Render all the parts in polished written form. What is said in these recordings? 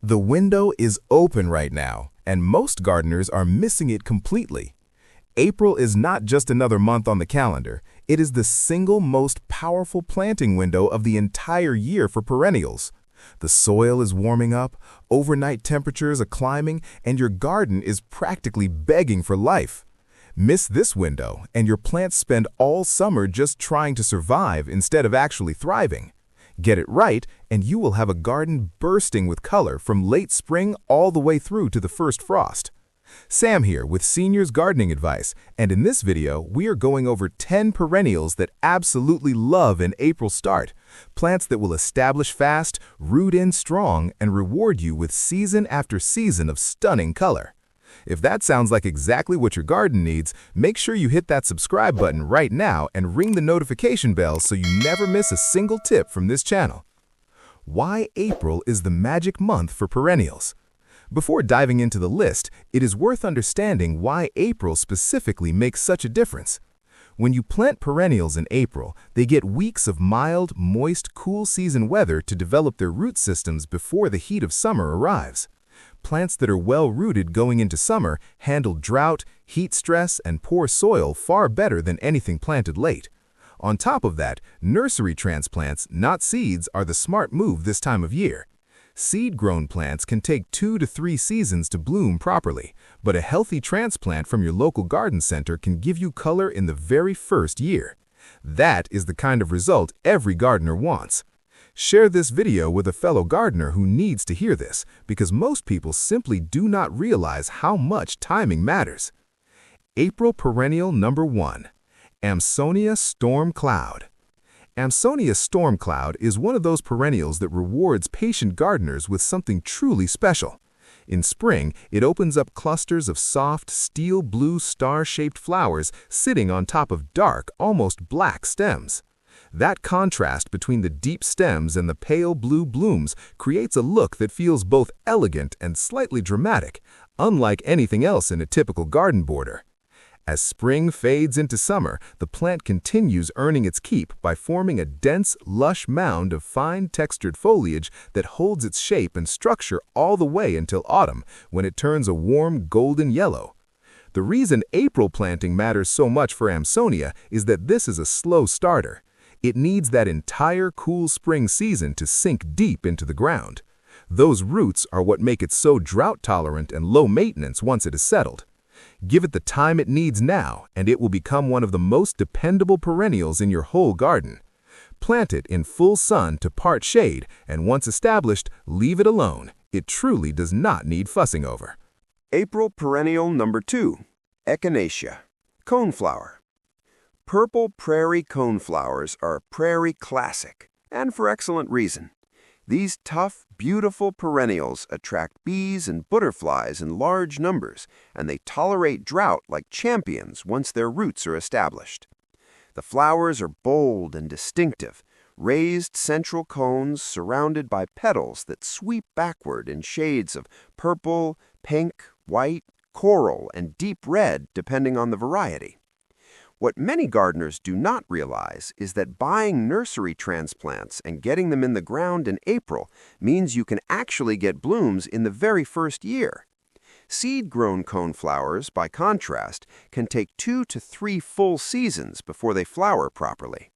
The window is open right now, and most gardeners are missing it completely. April is not just another month on the calendar, it is the single most powerful planting window of the entire year for perennials. The soil is warming up, overnight temperatures are climbing, and your garden is practically begging for life. Miss this window, and your plants spend all summer just trying to survive instead of actually thriving. Get it right, and you will have a garden bursting with color from late spring all the way through to the first frost. Sam here with Seniors Gardening Advice, and in this video, we are going over 10 perennials that absolutely love an April start. Plants that will establish fast, root in strong, and reward you with season after season of stunning color. If that sounds like exactly what your garden needs, make sure you hit that subscribe button right now and ring the notification bell so you never miss a single tip from this channel. Why April is the magic month for perennials? Before diving into the list, it is worth understanding why April specifically makes such a difference. When you plant perennials in April, they get weeks of mild, moist, cool season weather to develop their root systems before the heat of summer arrives. Plants that are well-rooted going into summer handle drought, heat stress, and poor soil far better than anything planted late. On top of that, nursery transplants, not seeds, are the smart move this time of year. Seed-grown plants can take 2 to 3 seasons to bloom properly, but a healthy transplant from your local garden center can give you color in the very first year. That is the kind of result every gardener wants. Share this video with a fellow gardener who needs to hear this, because most people simply do not realize how much timing matters. April perennial number 1. Amsonia Storm Cloud. Amsonia Storm Cloud is one of those perennials that rewards patient gardeners with something truly special. In spring, it opens up clusters of soft, steel blue star-shaped flowers sitting on top of dark, almost black stems. That contrast between the deep stems and the pale blue blooms creates a look that feels both elegant and slightly dramatic, unlike anything else in a typical garden border. As spring fades into summer, the plant continues earning its keep by forming a dense, lush mound of fine textured foliage that holds its shape and structure all the way until autumn, when it turns a warm golden yellow. The reason April planting matters so much for Amsonia is that this is a slow starter. It needs that entire cool spring season to sink deep into the ground. Those roots are what make it so drought-tolerant and low-maintenance once it is settled. Give it the time it needs now, and it will become one of the most dependable perennials in your whole garden. Plant it in full sun to part shade, and once established, leave it alone. It truly does not need fussing over. April perennial number 2. Echinacea. Coneflower. Purple prairie coneflowers are a prairie classic, and for excellent reason. These tough, beautiful perennials attract bees and butterflies in large numbers, and they tolerate drought like champions once their roots are established. The flowers are bold and distinctive, raised central cones surrounded by petals that sweep backward in shades of purple, pink, white, coral, and deep red depending on the variety. What many gardeners do not realize is that buying nursery transplants and getting them in the ground in April means you can actually get blooms in the very first year. Seed-grown coneflowers, by contrast, can take 2 to 3 full seasons before they flower properly.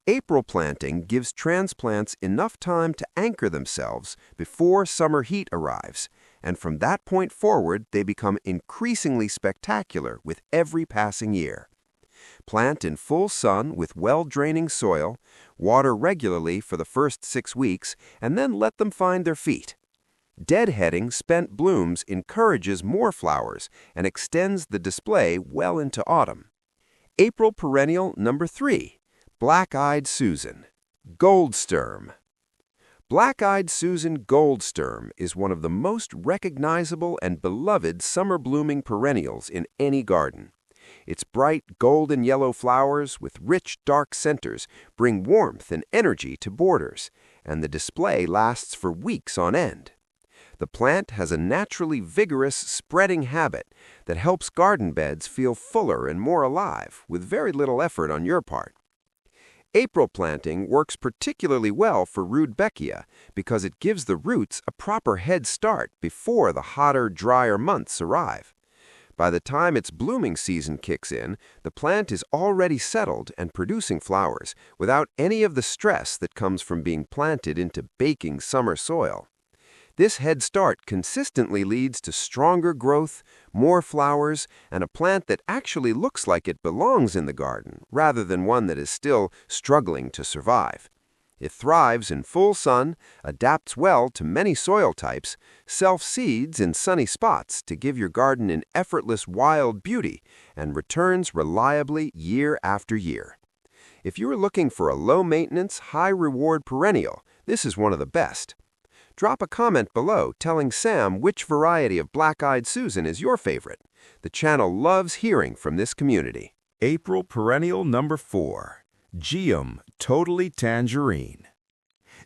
April planting gives transplants enough time to anchor themselves before summer heat arrives, and from that point forward they become increasingly spectacular with every passing year. Plant in full sun with well-draining soil, water regularly for the first 6 weeks, and then let them find their feet. Deadheading spent blooms encourages more flowers and extends the display well into autumn. April perennial number 3. Black-eyed Susan. Goldsturm. Black-eyed Susan Goldsturm is one of the most recognizable and beloved summer-blooming perennials in any garden. Its bright golden yellow flowers with rich dark centers bring warmth and energy to borders, and the display lasts for weeks on end. The plant has a naturally vigorous spreading habit that helps garden beds feel fuller and more alive with very little effort on your part. April planting works particularly well for Rudbeckia because it gives the roots a proper head start before the hotter, drier months arrive. By the time its blooming season kicks in, the plant is already settled and producing flowers without any of the stress that comes from being planted into baking summer soil. This head start consistently leads to stronger growth, more flowers, and a plant that actually looks like it belongs in the garden rather than one that is still struggling to survive. It thrives in full sun, adapts well to many soil types, self-seeds in sunny spots to give your garden an effortless wild beauty, and returns reliably year after year. If you are looking for a low-maintenance, high-reward perennial, this is one of the best. Drop a comment below telling Sam which variety of Black-Eyed Susan is your favorite. The channel loves hearing from this community. April perennial number 4. Geum Totally Tangerine.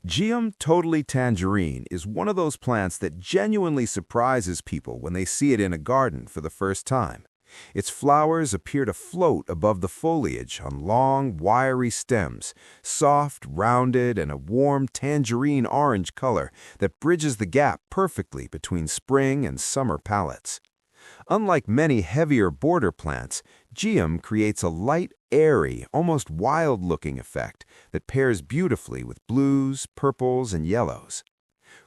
Geum Totally Tangerine is one of those plants that genuinely surprises people when they see it in a garden for the first time. Its flowers appear to float above the foliage on long, wiry stems, soft, rounded, and a warm tangerine orange color that bridges the gap perfectly between spring and summer palettes. Unlike many heavier border plants, Geum creates a light, airy, almost wild-looking effect that pairs beautifully with blues, purples, and yellows.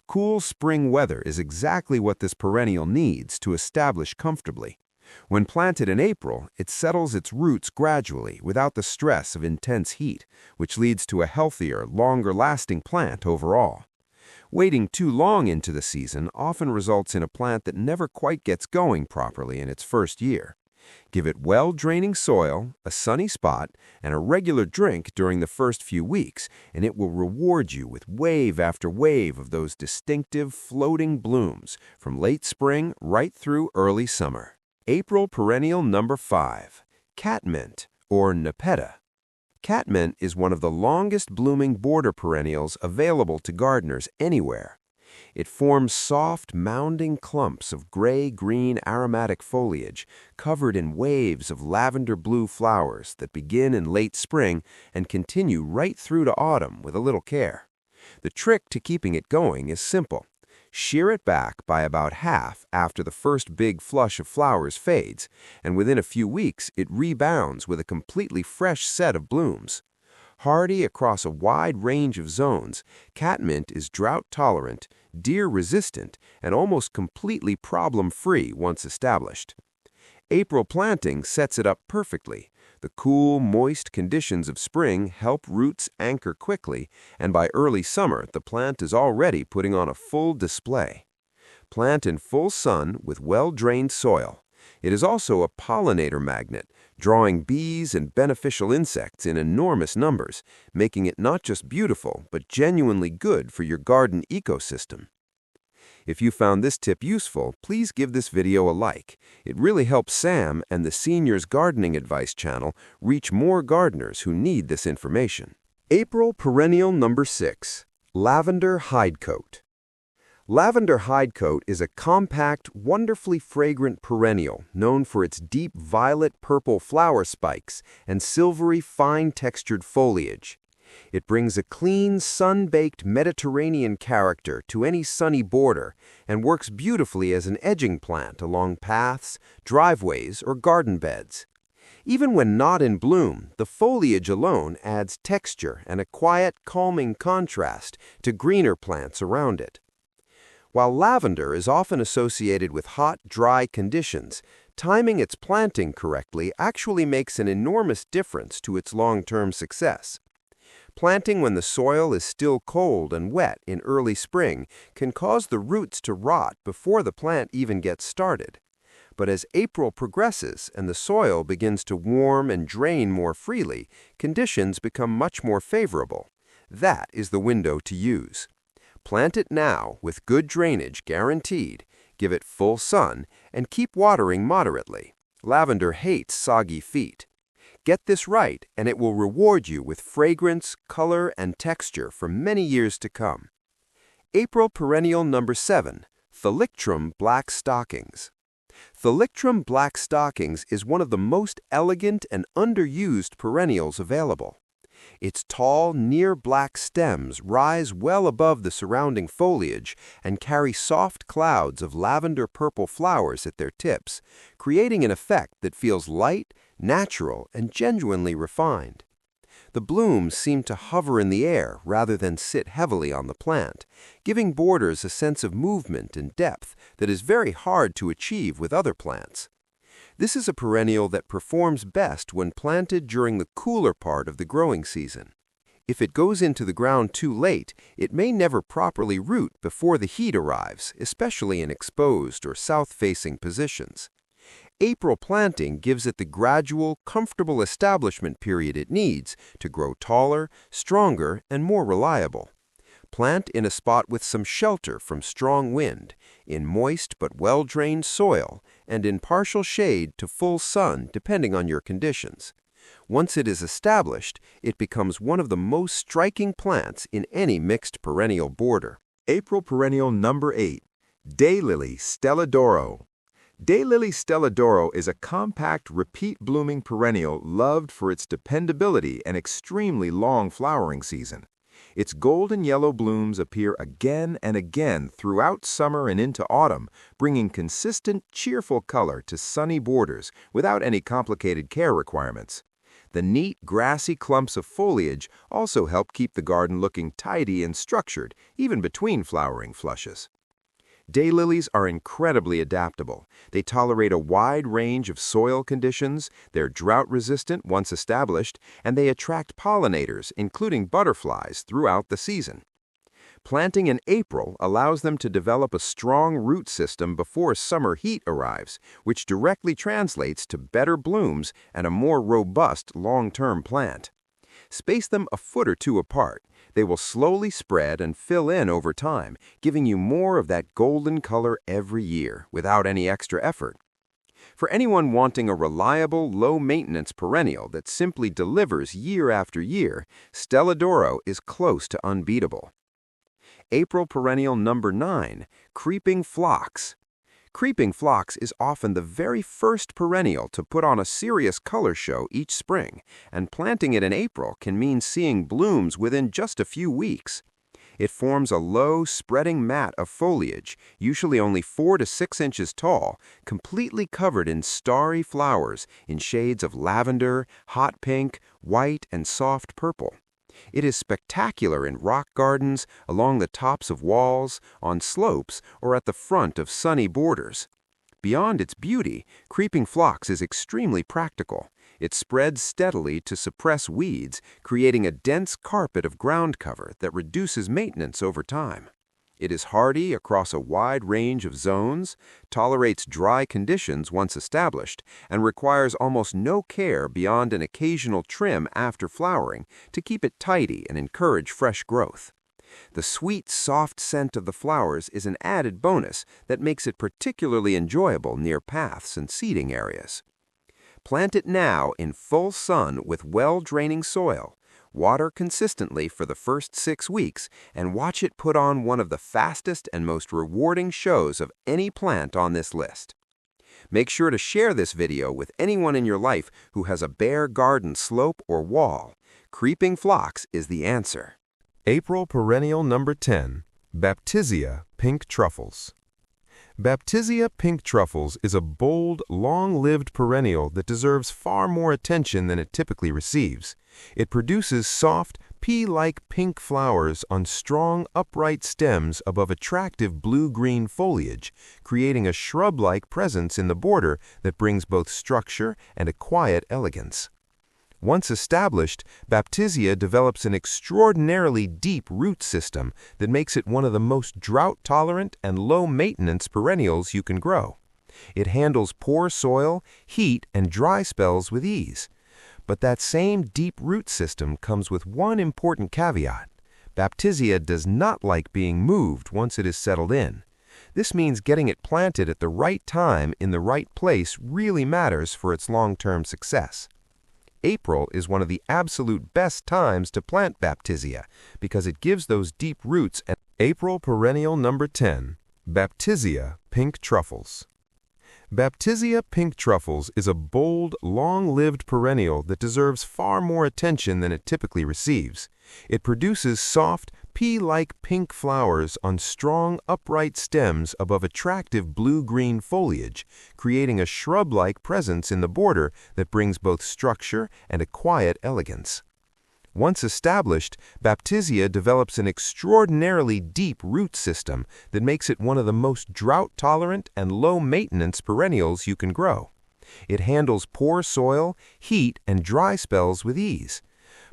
Cool spring weather is exactly what this perennial needs to establish comfortably. When planted in April, it settles its roots gradually without the stress of intense heat, which leads to a healthier, longer-lasting plant overall. Waiting too long into the season often results in a plant that never quite gets going properly in its first year. Give it well-draining soil, a sunny spot, and a regular drink during the first few weeks, and it will reward you with wave after wave of those distinctive floating blooms from late spring right through early summer. April perennial number 5. Catmint, or Nepeta. Catmint is one of the longest-blooming border perennials available to gardeners anywhere. It forms soft, mounding clumps of gray-green aromatic foliage covered in waves of lavender-blue flowers that begin in late spring and continue right through to autumn with a little care. The trick to keeping it going is simple. Shear it back by about half after the first big flush of flowers fades, and within a few weeks it rebounds with a completely fresh set of blooms. Hardy across a wide range of zones, catmint is drought-tolerant, deer-resistant, and almost completely problem-free once established. April planting sets it up perfectly. The cool, moist conditions of spring help roots anchor quickly, and by early summer, the plant is already putting on a full display. Plant in full sun with well-drained soil. It is also a pollinator magnet, drawing bees and beneficial insects in enormous numbers, making it not just beautiful, but genuinely good for your garden ecosystem. If you found this tip useful, please give this video a like. It really helps Sam and the Seniors Gardening Advice channel reach more gardeners who need this information. April perennial number 6. Lavender Hidecoat. Lavender Hidecoat is a compact, wonderfully fragrant perennial known for its deep violet-purple flower spikes and silvery, fine-textured foliage. It brings a clean, sun-baked Mediterranean character to any sunny border and works beautifully as an edging plant along paths, driveways, or garden beds. Even when not in bloom, the foliage alone adds texture and a quiet, calming contrast to greener plants around it. While lavender is often associated with hot, dry conditions, timing its planting correctly actually makes an enormous difference to its long-term success. Planting when the soil is still cold and wet in early spring can cause the roots to rot before the plant even gets started. But as April progresses and the soil begins to warm and drain more freely, conditions become much more favorable. That is the window to use. Plant it now with good drainage guaranteed, give it full sun, and keep watering moderately. Lavender hates soggy feet. Get this right, and it will reward you with fragrance, color, and texture for many years to come. April perennial number 7. Thalictrum Black Stockings. Thalictrum Black Stockings is one of the most elegant and underused perennials available. Its tall, near-black stems rise well above the surrounding foliage and carry soft clouds of lavender-purple flowers at their tips, creating an effect that feels light, natural, and genuinely refined. The blooms seem to hover in the air rather than sit heavily on the plant, giving borders a sense of movement and depth that is very hard to achieve with other plants. This is a perennial that performs best when planted during the cooler part of the growing season. If it goes into the ground too late, it may never properly root before the heat arrives, especially in exposed or south-facing positions. April planting gives it the gradual, comfortable establishment period it needs to grow taller, stronger, and more reliable. Plant in a spot with some shelter from strong wind, in moist but well-drained soil, and in partial shade to full sun depending on your conditions. Once it is established, it becomes one of the most striking plants in any mixed perennial border. April perennial number 8, Daylily Stelladoro. Daylily Stelladoro is a compact, repeat-blooming perennial loved for its dependability and extremely long flowering season. Its golden yellow blooms appear again and again throughout summer and into autumn, bringing consistent, cheerful color to sunny borders without any complicated care requirements. The neat, grassy clumps of foliage also help keep the garden looking tidy and structured, even between flowering flushes. Daylilies are incredibly adaptable. They tolerate a wide range of soil conditions, they're drought-resistant once established, and they attract pollinators, including butterflies, throughout the season. Planting in April allows them to develop a strong root system before summer heat arrives, which directly translates to better blooms and a more robust long-term plant. Space them a foot or two apart. They will slowly spread and fill in over time, giving you more of that golden color every year without any extra effort. For anyone wanting a reliable, low-maintenance perennial that simply delivers year after year, Stelladoro is close to unbeatable. April perennial number 9, Creeping Phlox. Creeping Phlox is often the very first perennial to put on a serious color show each spring, and planting it in April can mean seeing blooms within just a few weeks. It forms a low, spreading mat of foliage, usually only 4 to 6 inches tall, completely covered in starry flowers in shades of lavender, hot pink, white, and soft purple. It is spectacular in rock gardens, along the tops of walls, on slopes, or at the front of sunny borders. Beyond its beauty, Creeping Phlox is extremely practical. It spreads steadily to suppress weeds, creating a dense carpet of ground cover that reduces maintenance over time. It is hardy across a wide range of zones, tolerates dry conditions once established, and requires almost no care beyond an occasional trim after flowering to keep it tidy and encourage fresh growth. The sweet, soft scent of the flowers is an added bonus that makes it particularly enjoyable near paths and seating areas. Plant it now in full sun with well-draining soil. Water consistently for the first 6 weeks, and watch it put on one of the fastest and most rewarding shows of any plant on this list. Make sure to share this video with anyone in your life who has a bare garden slope or wall. Creeping Phlox is the answer. April perennial number 10, Baptisia Pink Truffles. Baptisia pink truffles is a bold, long-lived perennial that deserves far more attention than it typically receives. It produces soft, pea-like pink flowers on strong, upright stems above attractive blue-green foliage, creating a shrub-like presence in the border that brings both structure and a quiet elegance. Once established, Baptisia develops an extraordinarily deep root system that makes it one of the most drought-tolerant and low-maintenance perennials you can grow. It handles poor soil, heat, and dry spells with ease. But that same deep root system comes with one important caveat. Baptisia does not like being moved once it is settled in. This means getting it planted at the right time in the right place really matters for its long-term success. April is one of the absolute best times to plant Baptisia because it gives those deep roots. And April perennial number 10, Baptisia Pink Truffles. Baptisia pink truffles is a bold, long-lived perennial that deserves far more attention than it typically receives. It produces soft, pea-like pink flowers on strong, upright stems above attractive blue-green foliage, creating a shrub-like presence in the border that brings both structure and a quiet elegance. Once established, Baptisia develops an extraordinarily deep root system that makes it one of the most drought-tolerant and low-maintenance perennials you can grow. It handles poor soil, heat, and dry spells with ease.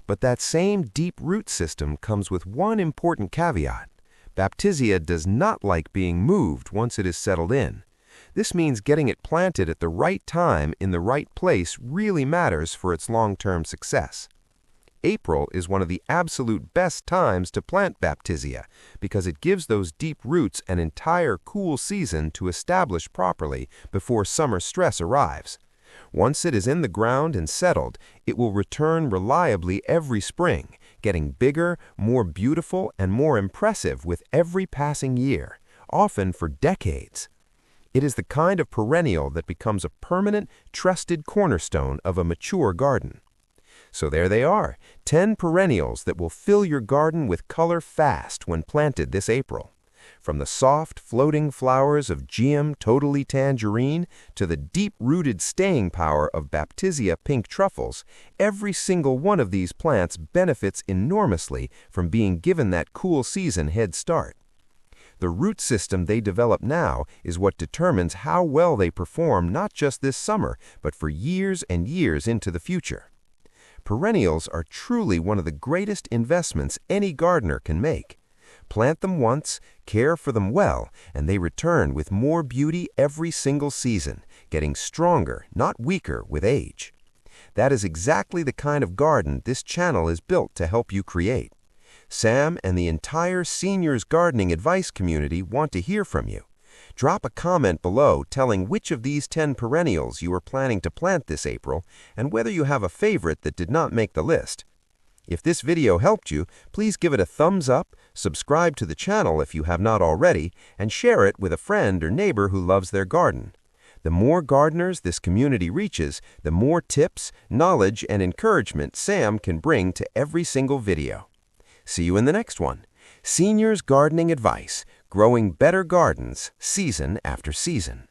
But that same deep root system comes with one important caveat. Baptisia does not like being moved once it is settled in. This means getting it planted at the right time in the right place really matters for its long-term success. April is one of the absolute best times to plant Baptisia because it gives those deep roots an entire cool season to establish properly before summer stress arrives. Once it is in the ground and settled, it will return reliably every spring, getting bigger, more beautiful, and more impressive with every passing year, often for decades. It is the kind of perennial that becomes a permanent, trusted cornerstone of a mature garden. So there they are, 10 perennials that will fill your garden with color fast when planted this April. From the soft, floating flowers of Geum totally tangerine to the deep-rooted staying power of Baptisia pink truffles, every single one of these plants benefits enormously from being given that cool season head start. The root system they develop now is what determines how well they perform not just this summer, but for years and years into the future. Perennials are truly one of the greatest investments any gardener can make. Plant them once, care for them well, and they return with more beauty every single season, getting stronger, not weaker, with age. That is exactly the kind of garden this channel is built to help you create. Sam and the entire Seniors Gardening Advice community want to hear from you. Drop a comment below telling which of these 10 perennials you are planning to plant this April and whether you have a favorite that did not make the list. If this video helped you, please give it a thumbs up, subscribe to the channel if you have not already, and share it with a friend or neighbor who loves their garden. The more gardeners this community reaches, the more tips, knowledge, and encouragement Sam can bring to every single video. See you in the next one. Seniors Gardening Advice, growing better gardens season after season.